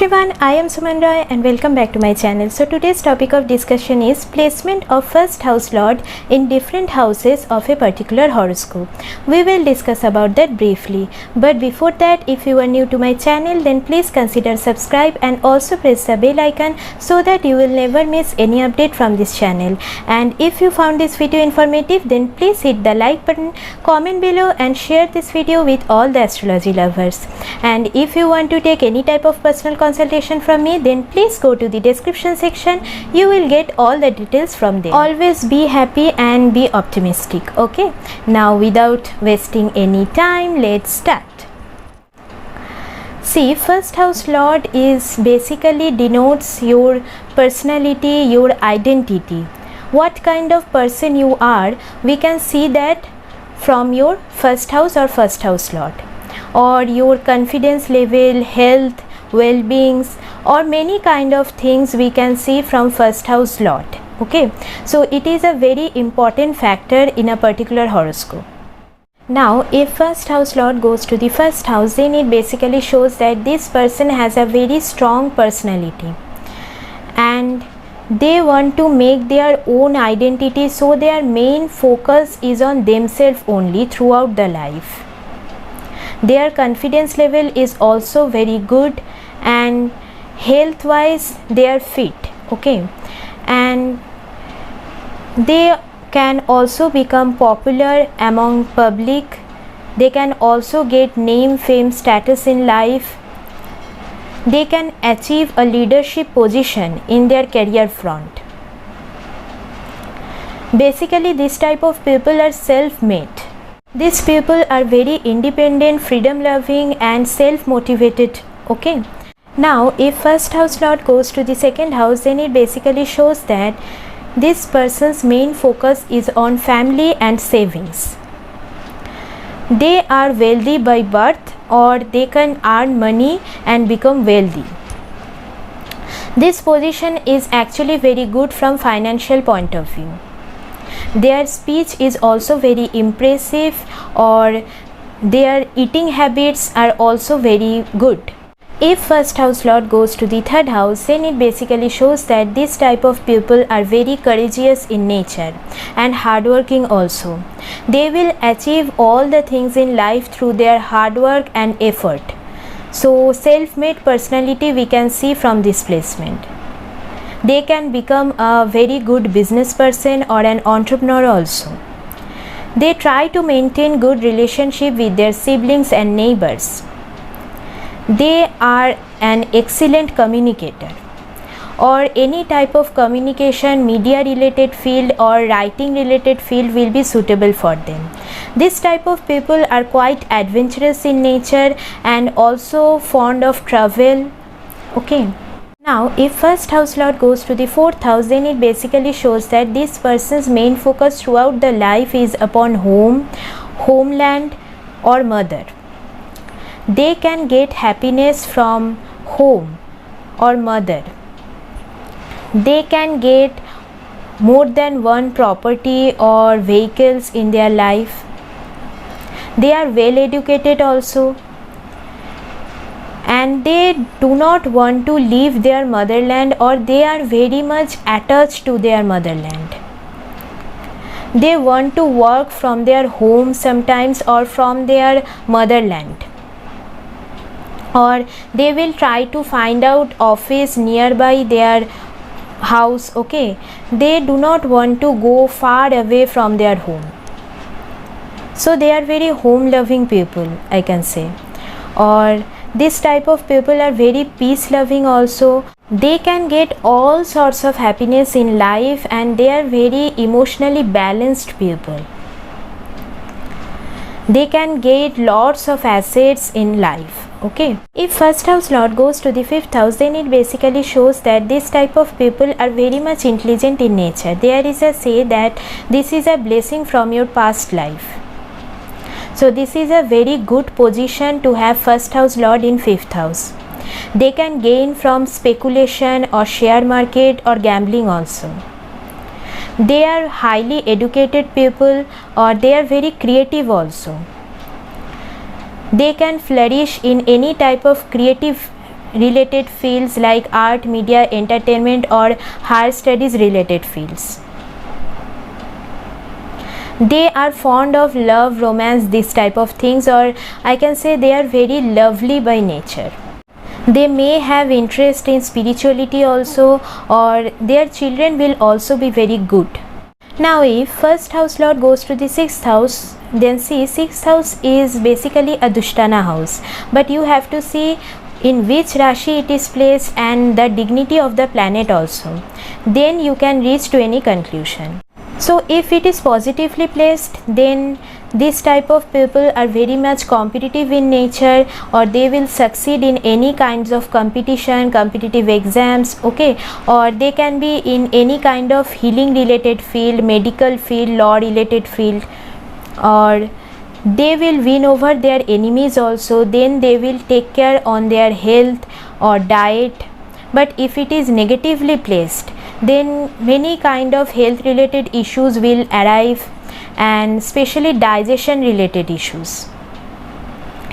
everyone, I am Suman Roy and welcome back to my channel. So today's topic of discussion is placement of first house lord in different houses of a particular horoscope. We will discuss about that briefly. But before that, if you are new to my channel, then please consider subscribe and also press the bell icon so that you will never miss any update from this channel. And if you found this video informative, then please hit the like button, comment below and share this video with all the astrology lovers. And if you want to take any type of personal consultation from me, then please go to the description section. You will get all the details from there. Always be happy and be optimistic. Okay, now without wasting any time, let's start. See, first house lord is basically denotes your personality, your identity. What kind of person you are, we can see that from your first house or first house lord, or your confidence level, health, well-beings, or many kind of things we can see from first house lord. Okay, so it is a very important factor in a particular horoscope. Now if first house lord goes to the first house, then it basically shows that this person has a very strong personality and they want to make their own identity, so their main focus is on themselves only throughout the life. Their confidence level is also very good and health wise they are fit. Okay, and they can also become popular among public. They can also get name, fame, status in life. They can achieve a leadership position in their career front. Basically, this type of people are self-made. These people are very independent, freedom-loving and self-motivated. Okay. Now, if first house lord goes to the second house, then it basically shows that this person's main focus is on family and savings. They are wealthy by birth, or they can earn money and become wealthy. This position is actually very good from financial point of view. Their speech is also very impressive, or their eating habits are also very good. If first house lord goes to the third house, then it basically shows that this type of people are very courageous in nature and hardworking also. They will achieve all the things in life through their hard work and effort. So self-made personality we can see from this placement. They can become a very good business person or an entrepreneur also. They try to maintain good relationship with their siblings and neighbors. They are an excellent communicator, or any type of communication, media related field or writing related field will be suitable for them. This type of people are quite adventurous in nature and also fond of travel. Okay. Now if first house lord goes to the fourth house, then it basically shows that this person's main focus throughout the life is upon home, homeland or mother. They can get happiness from home or mother. They can get more than one property or vehicles in their life. They are well educated also, and they do not want to leave their motherland, or they are very much attached to their motherland. They want to work from their home sometimes, or from their motherland, or they will try to find out office nearby their house. Okay, they do not want to go far away from their home. So they are very home loving people, I can say. Or this type of people are very peace loving also. They can get all sorts of happiness in life, and they are very emotionally balanced people. They can get lots of assets in life. Okay. If first house lord goes to the fifth house, then it basically shows that this type of people are very much intelligent in nature. There is a say that this is a blessing from your past life. So this is a very good position to have first house lord in fifth house. They can gain from speculation or share market or gambling also. They are highly educated people, or they are very creative also. They can flourish in any type of creative related fields like art, media, entertainment or higher studies related fields. They are fond of love, romance, this type of things, or I can say they are very lovely by nature. They may have interest in spirituality also, or their children will also be very good. Now if first house lord goes to the 6th house, then see 6th house is basically a Dushtana house, but you have to see in which Rashi it is placed and the dignity of the planet also. Then you can reach to any conclusion. So if it is positively placed, then this type of people are very much competitive in nature, or they will succeed in any kinds of competition, competitive exams, okay, or they can be in any kind of healing related field, medical field, law related field, or they will win over their enemies also. Then they will take care on their health or diet. But if it is negatively placed, then many kind of health related issues will arrive, and especially digestion related issues.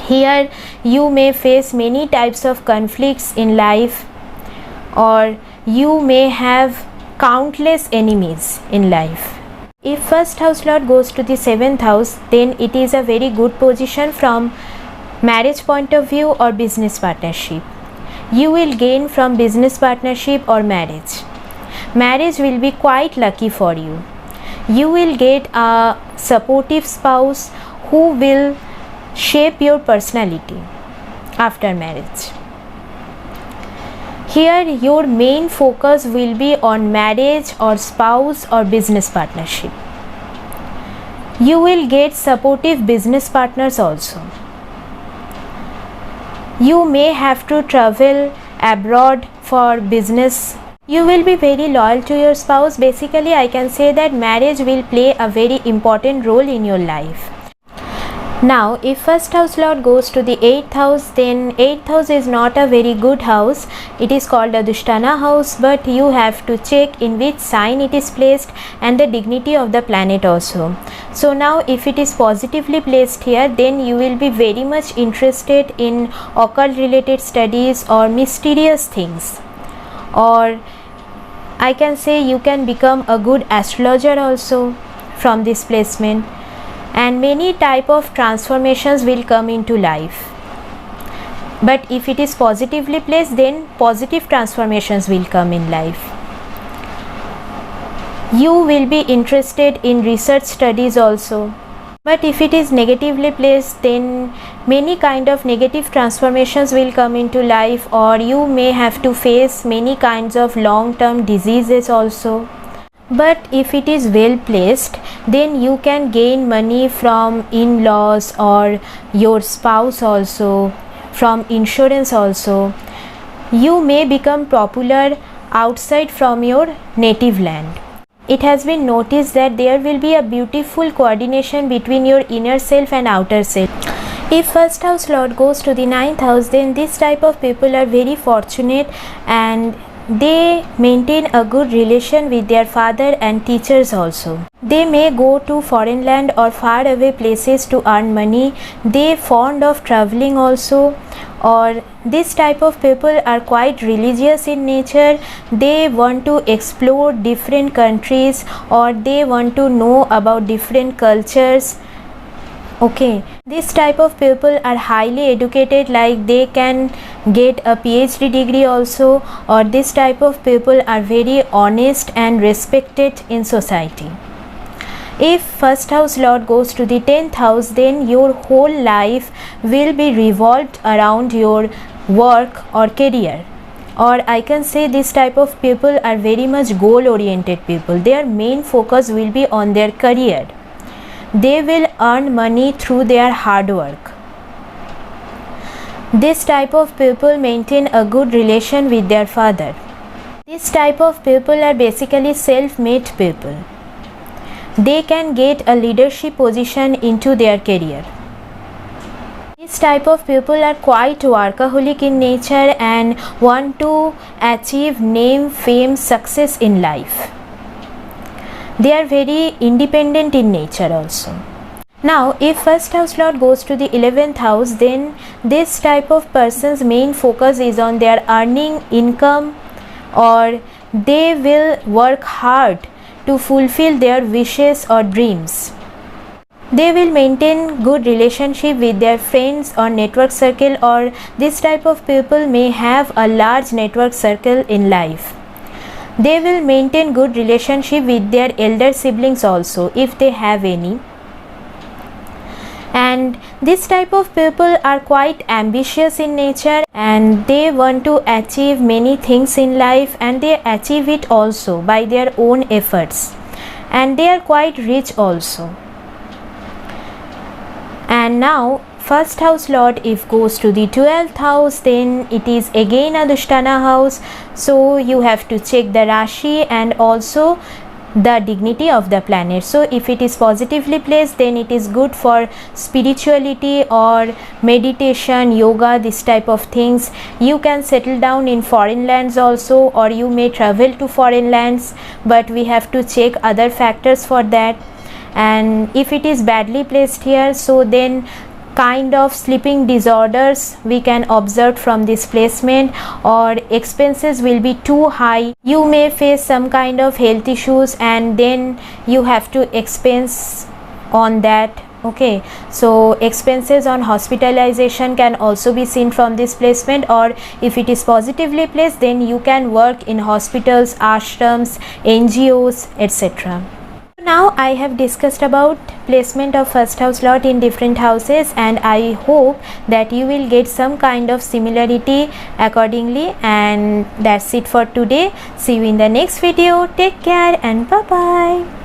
Here you may face many types of conflicts in life, or you may have countless enemies in life. If first house lord goes to the 7th house, then it is a very good position from marriage point of view or business partnership. You will gain from business partnership or marriage. Marriage will be quite lucky for you. You will get a supportive spouse who will shape your personality after marriage. Here your main focus will be on marriage or spouse or business partnership. You will get supportive business partners also. You may have to travel abroad for business. You will be very loyal to your spouse. Basically, I can say that marriage will play a very important role in your life. Now, if first house lord goes to the 8th house, then 8th house is not a very good house. It is called a Dushtana house, but you have to check in which sign it is placed and the dignity of the planet also. So now if it is positively placed here, then you will be very much interested in occult related studies or mysterious things, or I can say you can become a good astrologer also from this placement, and many type of transformations will come into life. But if it is positively placed, then positive transformations will come in life. You will be interested in research studies also. But if it is negatively placed, then many kind of negative transformations will come into life, or you may have to face many kinds of long-term diseases also. But if it is well placed, then you can gain money from in-laws or your spouse also, from insurance also. You may become popular outside from your native land. It has been noticed that there will be a beautiful coordination between your inner self and outer self. If first house lord goes to the 9th house, then this type of people are very fortunate, and they maintain a good relation with their father and teachers also. They may go to foreign land or far away places to earn money. They fond of traveling also, or this type of people are quite religious in nature. They want to explore different countries, or they want to know about different cultures. Okay, this type of people are highly educated, like they can get a PhD degree also, or this type of people are very honest and respected in society. If first house lord goes to the 10th house, then your whole life will be revolved around your work or career, or I can say this type of people are very much goal oriented people. Their main focus will be on their career. They will earn money through their hard work. This type of people maintain a good relation with their father. This type of people are basically self-made people. They can get a leadership position into their career. This type of people are quite workaholic in nature and want to achieve name, fame, success in life. They are very independent in nature also. Now if first house lord goes to the 11th house, then this type of person's main focus is on their earning income, or they will work hard to fulfill their wishes or dreams. They will maintain good relationship with their friends or network circle, or this type of people may have a large network circle in life. They will maintain good relationship with their elder siblings also, if they have any. And this type of people are quite ambitious in nature, and they want to achieve many things in life, and they achieve it also by their own efforts, and they are quite rich also. And now first house lord if goes to the 12th house, then it is again a Dushtana house, so you have to check the Rashi and also the dignity of the planet. So if it is positively placed, then it is good for spirituality or meditation, yoga, this type of things. You can settle down in foreign lands also, or you may travel to foreign lands, but we have to check other factors for that. And if it is badly placed here, so then kind of sleeping disorders we can observe from this placement, or expenses will be too high. You may face some kind of health issues, and then you have to expense on that. Okay, so expenses on hospitalization can also be seen from this placement, or if it is positively placed, then you can work in hospitals, ashrams, NGOs, etc. Now I have discussed about placement of first house lord in different houses, and I hope that you will get some kind of similarity accordingly. And that's it for today. See you in the next video. Take care and bye bye.